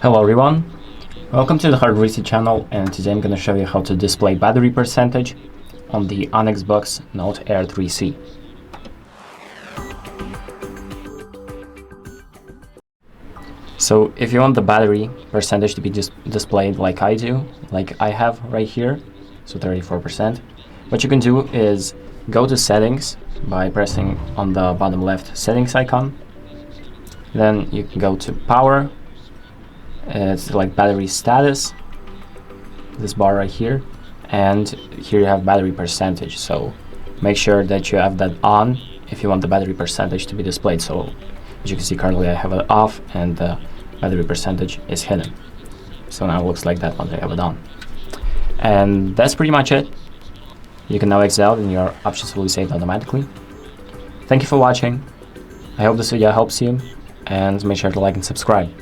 Hello everyone, welcome to the Hard Reset channel, and today I'm going to show you how to display battery percentage on the ONYX Boox Note Air 3C. So if you want the battery percentage to be displayed like I do, like I have right here, so 34%, what you can do is go to settings by pressing on the bottom left settings icon. Then you can go to power. It's like battery status, this bar right here, and here you have battery percentage. So make sure that you have that on if you want the battery percentage to be displayed. So as you can see, currently I have it off and the battery percentage is hidden. So now it looks like that once I have it on. And that's pretty much it. You can now exit out and your options will be saved automatically. Thank you for watching. I hope this video helps you, and make sure to like and subscribe.